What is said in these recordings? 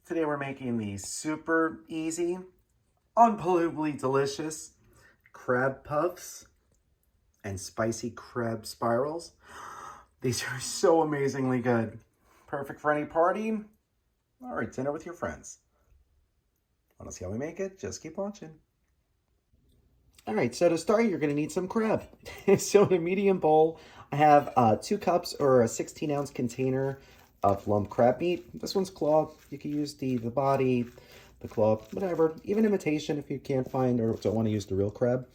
Today we're making these super easy, unbelievably delicious crab puffs and spicy crab spirals. These are so amazingly good. Perfect for any party or dinner with your friends. Want to see how we make it? Just keep watching. All right, so to start, you're gonna need some crab. So in a medium bowl, I have 2 cups or a 16-ounce container of lump crab meat. This one's claw. You can use the body, the claw, whatever. Even imitation if you can't find or don't want to use the real crab.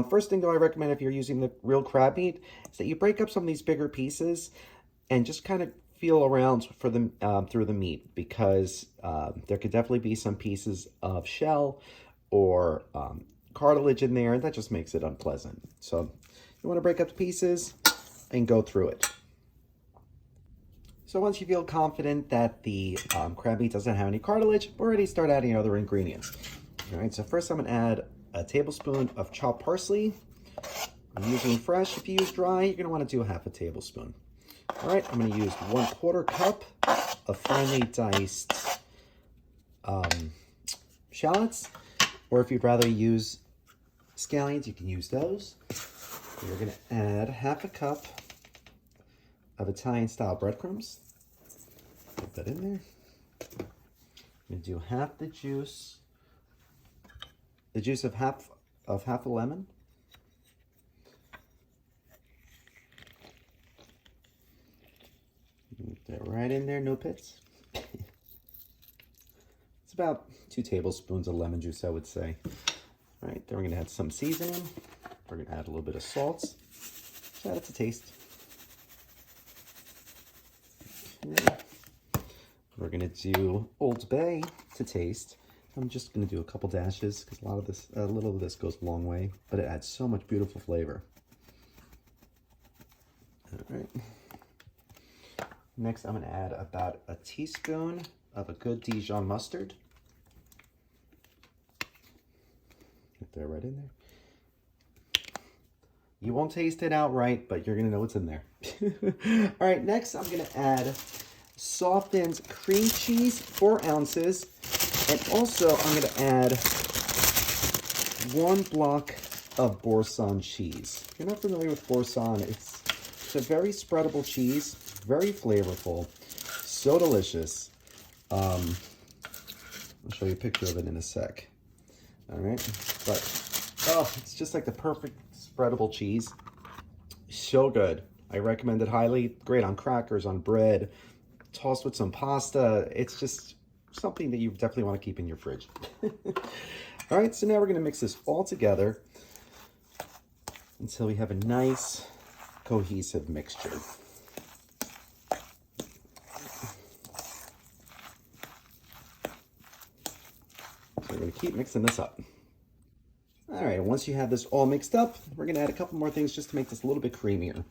First thing though I recommend if you're using the real crab meat is that you break up some of these bigger pieces and just kind of feel around for them through the meat, because there could definitely be some pieces of shell or cartilage in there, and that just makes it unpleasant. So you want to break up the pieces and go through it. So once you feel confident that the crab meat doesn't have any cartilage, we're ready to start adding other ingredients. All right, so first I'm gonna add a tablespoon of chopped parsley. I'm using fresh. If you use dry, you're gonna wanna do half a tablespoon. All right, I'm gonna use 1/4 cup of finely diced shallots, or if you'd rather use scallions, you can use those. We're gonna add half a cup of Italian-style breadcrumbs. Put that in there. I'm gonna do half the juice of half a lemon. Put that right in there, no pits. It's about 2 tablespoons of lemon juice, I would say. All right, then we're gonna add some seasoning. We're gonna add a little bit of salt. Just add it to taste. Okay. We're gonna do Old Bay to taste. I'm just gonna do a couple dashes because a little of this goes a long way, but it adds so much beautiful flavor. All right. Next, I'm gonna add about a teaspoon of a good Dijon mustard. Get that right in there. You won't taste it outright, but you're gonna know what's in there. All right, next I'm gonna add softened cream cheese, 4 ounces. And also I'm gonna add 1 block of Boursin cheese. If you're not familiar with Boursin, it's a very spreadable cheese, very flavorful, so delicious. I'll show you a picture of it in a sec. All right, but it's just like the perfect spreadable cheese. So good. I recommend it highly. Great on crackers, on bread, tossed with some pasta. It's just something that you definitely want to keep in your fridge. All right, so now we're going to mix this all together until we have a nice cohesive mixture. So we're going to keep mixing this up. All right, once you have this all mixed up, we're gonna add a couple more things just to make this a little bit creamier.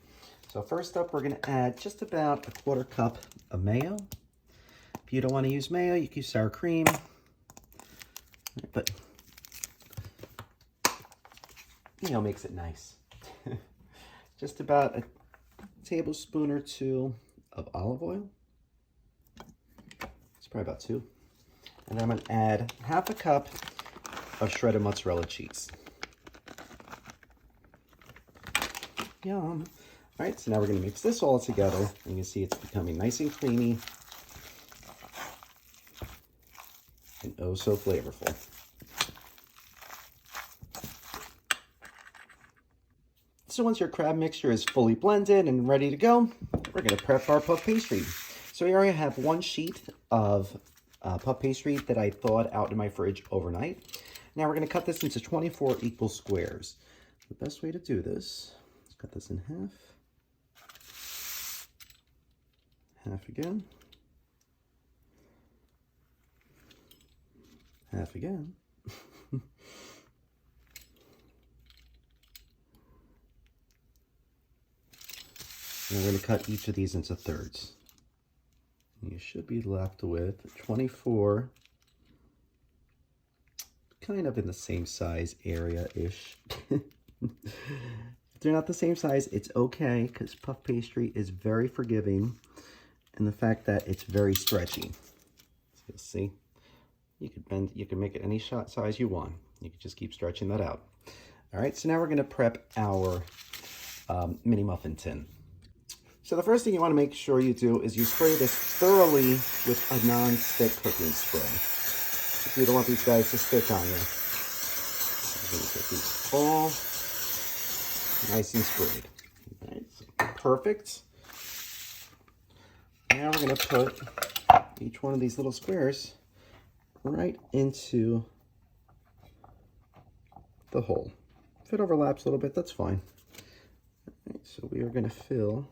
So first up, we're gonna add just about a 1/4 cup of mayo. If you don't wanna use mayo, you can use sour cream, but makes it nice. Just about a tablespoon or 2 of olive oil. It's probably about 2. And then I'm gonna add half a cup of shredded mozzarella cheese. Yum. All right, so now we're gonna mix this all together, and you can see it's becoming nice and creamy and oh so flavorful. So once your crab mixture is fully blended and ready to go, we're gonna prep our puff pastry. So here I have 1 sheet of puff pastry that I thawed out in my fridge overnight. Now we're going to cut this into 24 equal squares. The best way to do this is cut this in half. Half again. Half again. And we're going to cut each of these into thirds. You should be left with 24, kind of in the same size area-ish. If they're not the same size, it's okay, because puff pastry is very forgiving, and the fact that it's very stretchy. So you'll See, you can make it any size you want. You can just keep stretching that out. All right, so now we're gonna prep our mini muffin tin. So the first thing you wanna make sure you do is you spray this thoroughly with a non-stick cooking spray. You don't want these guys to stick on you. We're gonna get these all nice and sprayed. All right, so perfect. Now we're gonna put each one of these little squares right into the hole. If it overlaps a little bit, that's fine. All right, so we are gonna fill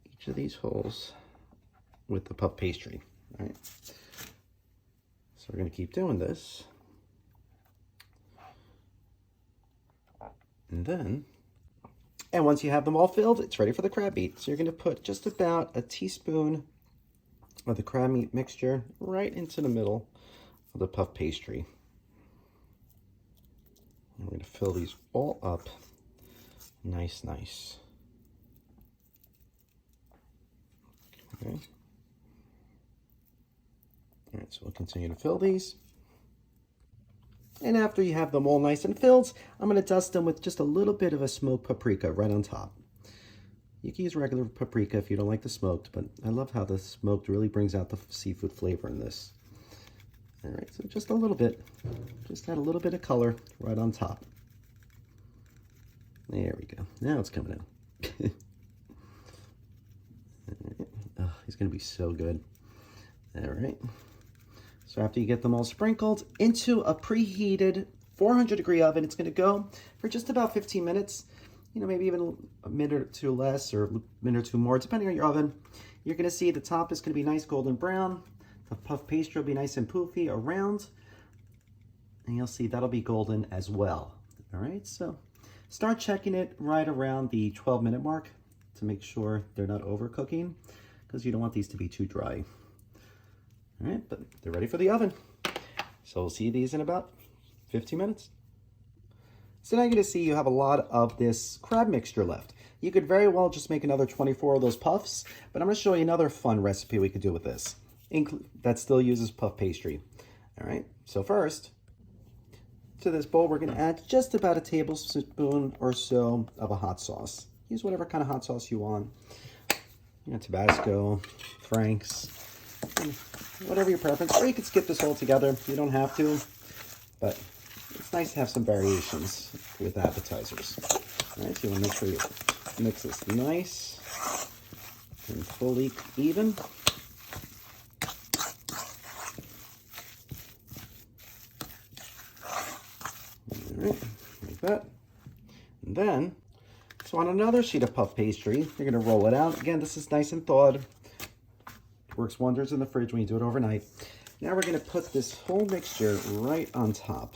each of these holes with the puff pastry. All right. So we're gonna keep doing this. And once you have them all filled, it's ready for the crab meat. So you're gonna put just about a teaspoon of the crab meat mixture right into the middle of the puff pastry. And we're gonna fill these all up nice. Okay. All right, so we'll continue to fill these. And after you have them all nice and filled, I'm gonna dust them with just a little bit of a smoked paprika right on top. You can use regular paprika if you don't like the smoked, but I love how the smoked really brings out the seafood flavor in this. All right, so just a little bit, just add a little bit of color right on top. There we go, now it's coming out. Oh, he's gonna be so good. All right. So after you get them all sprinkled into a preheated 400-degree oven, it's gonna go for just about 15 minutes, you know, maybe even a minute or two less or a minute or two more, depending on your oven. You're gonna see the top is gonna be nice golden brown. The puff pastry will be nice and poofy around. And you'll see that'll be golden as well. All right, so start checking it right around the 12-minute mark to make sure they're not overcooking, because you don't want these to be too dry. All right, but they're ready for the oven. So we'll see these in about 15 minutes. So now you're gonna see you have a lot of this crab mixture left. You could very well just make another 24 of those puffs, but I'm gonna show you another fun recipe we could do with this that still uses puff pastry. All right, so first, to this bowl, we're gonna add just about a tablespoon or so of a hot sauce. Use whatever kind of hot sauce you want. You know, Tabasco, Frank's, whatever your preference, or you could skip this altogether. You don't have to, but it's nice to have some variations with appetizers. All right, so you want to make sure you mix this nice and fully even. All right, like that. And then, so on another sheet of puff pastry, you're gonna roll it out. Again, this is nice and thawed. Works wonders in the fridge when you do it overnight. Now we're gonna put this whole mixture right on top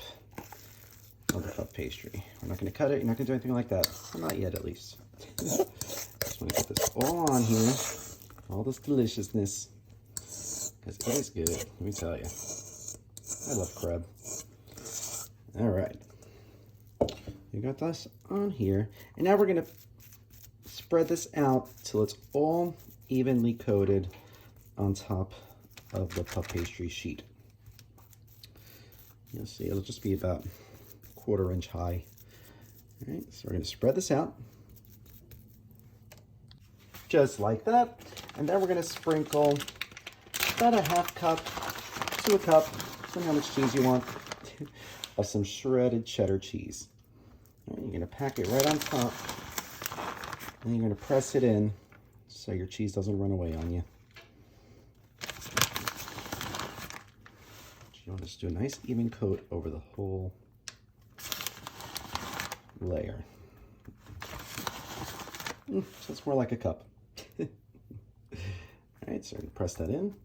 of the puff pastry. We're not gonna cut it, you're not gonna do anything like that. Well, not yet, at least. Just wanna get this all on here, all this deliciousness, because it is good, let me tell you. I love crab. All right, you got this on here, and now we're gonna spread this out till it's all evenly coated on top of the puff pastry sheet. You'll see it'll just be about a 1/4 inch high. All right, so we're gonna spread this out just like that, and then we're gonna sprinkle about a 1/2 cup to a cup, depending how much cheese you want, of some shredded cheddar cheese. All right, you're gonna pack it right on top, and you're gonna press it in so your cheese doesn't run away on you. You want to just do a nice even coat over the whole layer. So it's more like a cup. All right, so we're gonna press that in.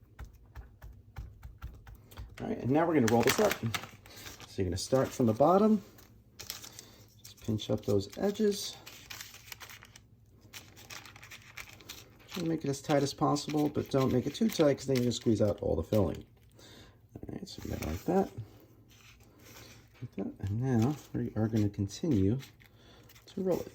All right, and now we're gonna roll this up. So you're gonna start from the bottom, just pinch up those edges. Try to make it as tight as possible, but don't make it too tight because then you're gonna squeeze out all the filling. All right, so we got it like that. Like that. And now we are going to continue to roll it.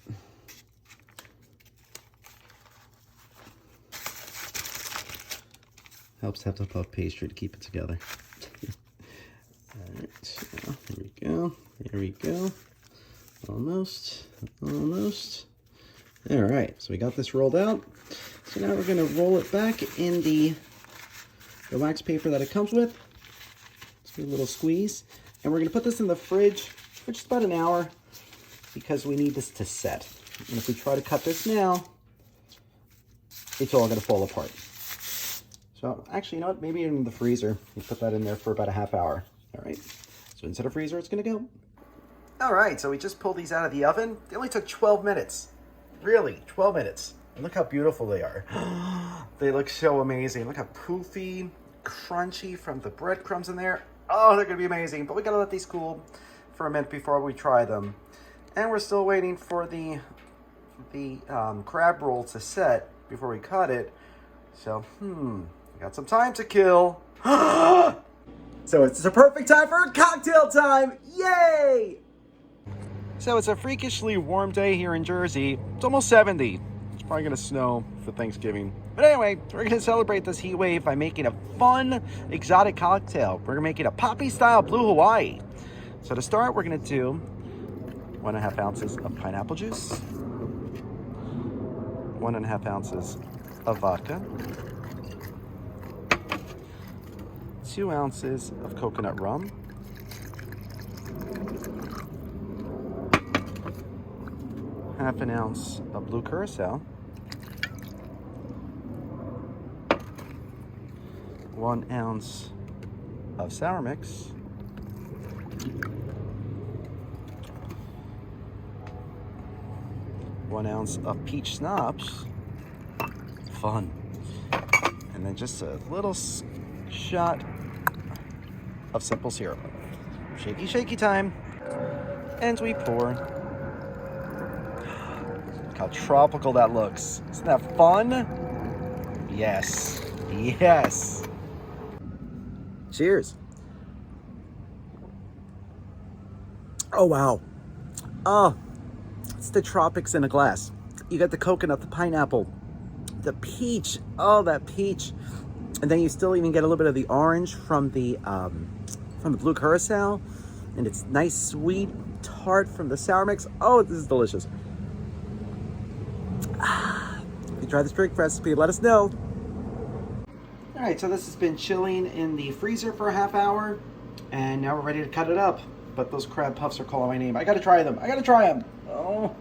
Helps have the puff pastry to keep it together. All right, so there we go. There we go. Almost, almost. All right, so we got this rolled out. So now we're gonna roll it back in the wax paper that it comes with. Let's do a little squeeze. And we're gonna put this in the fridge for just about an hour because we need this to set. And if we try to cut this now, it's all gonna fall apart. So actually, you know what? Maybe in the freezer, we put that in there for about a half hour. All right, so inside a freezer, it's gonna go. All right, so we just pulled these out of the oven. They only took 12 minutes. Really, 12 minutes. And look how beautiful they are. They look so amazing. Look how poofy, crunchy from the breadcrumbs in there. Oh, they're gonna be amazing. But we gotta let these cool for a minute before we try them. And we're still waiting for the crab roll to set before we cut it. So, we got some time to kill. So it's a perfect time for cocktail time. Yay! So it's a freakishly warm day here in Jersey. It's almost 70. It's probably gonna snow for Thanksgiving. But anyway, we're gonna celebrate this heat wave by making a fun, exotic cocktail. We're gonna make it a poppy-style Blue Hawaii. So to start, we're gonna do 1.5 ounces of pineapple juice, 1.5 ounces of vodka, 2 ounces of coconut rum, 1/2 ounce of blue curacao, 1 ounce of sour mix, 1 ounce of peach schnapps, fun, and then just a little shot of simple syrup. Shaky, shaky time, and we pour. Look how tropical that looks. Isn't that fun? Yes, yes. Cheers. Oh, wow. Oh, it's the tropics in a glass. You got the coconut, the pineapple, the peach. Oh, that peach. And then you still even get a little bit of the orange from the blue curacao. And it's nice, sweet, tart from the sour mix. Oh, this is delicious. If you try this drink recipe, let us know. All right, so this has been chilling in the freezer for a half hour. And now we're ready to cut it up. But those crab puffs are calling my name. I gotta try them. I gotta try them. Oh,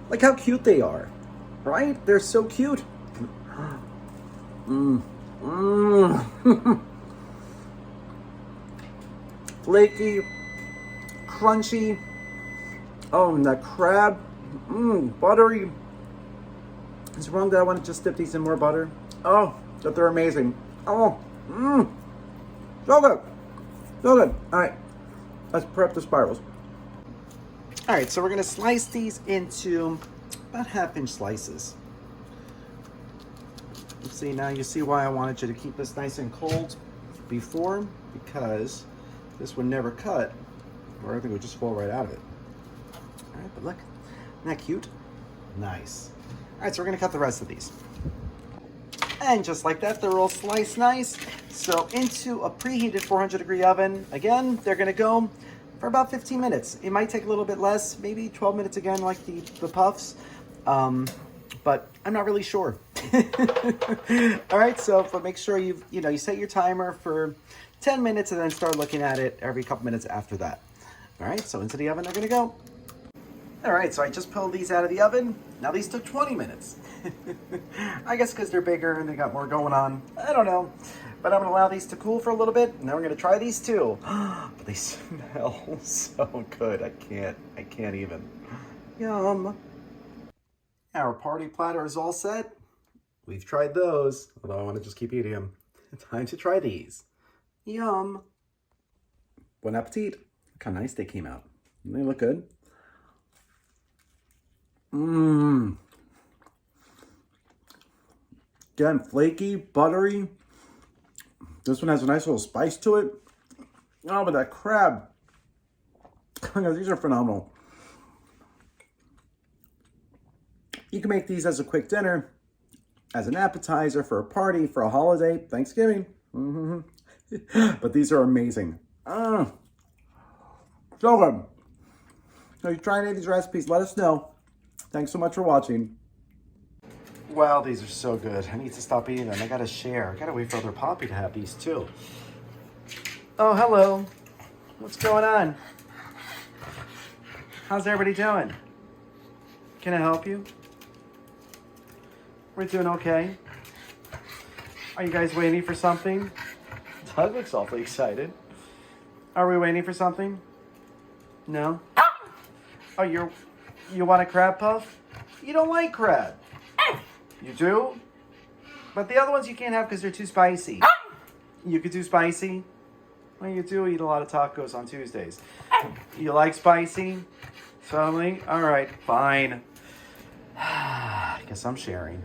like how cute they are, right? They're so cute. Flaky, crunchy. Oh, and that crab. Buttery. Is it wrong that I want to just dip these in more butter? Oh, but they're amazing. Oh, so good. So good. All right. Let's prep the spirals. All right, so we're gonna slice these into about 1/2-inch slices. See, now you see why I wanted you to keep this nice and cold before, because this would never cut, or everything would just fall right out of it. All right, but look, isn't that cute? Nice. All right, so we're gonna cut the rest of these. And just like that, they're all sliced nice. So into a preheated 400-degree oven. Again, they're gonna go for about 15 minutes. It might take a little bit less, maybe 12 minutes again, like the puffs. But I'm not really sure. All right, but make sure you set your timer for 10 minutes and then start looking at it every couple minutes after that. All right, so into the oven they're gonna go. All right, so I just pulled these out of the oven. Now these took 20 minutes. I guess because they're bigger and they got more going on. I don't know. But I'm gonna allow these to cool for a little bit. And then we're gonna try these too. But they smell so good. I can't even. Yum. Our party platter is all set. We've tried those, although I want to just keep eating them. Time to try these. Yum. Bon appetit. Look how nice they came out. They look good. Again, flaky, buttery. This one has a nice little spice to it. Oh, but that crab. These are phenomenal. You can make these as a quick dinner. as an appetizer for a party, for a holiday, Thanksgiving. But these are amazing. So good. So you try any of these recipes, let us know. Thanks so much for watching. Wow, these are so good. I need to stop eating them. I gotta share. I gotta wait for other Poppy to have these too. Oh, hello. What's going on? How's everybody doing? Can I help you? We're doing okay. Are you guys waiting for something? Doug looks awfully excited. Are we waiting for something? No? Oh, you want a crab puff? You don't like crab. You do? But the other ones you can't have because they're too spicy. You could do spicy? Well, you do eat a lot of tacos on Tuesdays. You like spicy? Suddenly? All right, fine. I guess I'm sharing.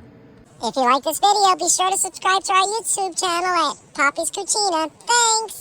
If you like this video, be sure to subscribe to our YouTube channel at Poppy's Cucina. Thanks!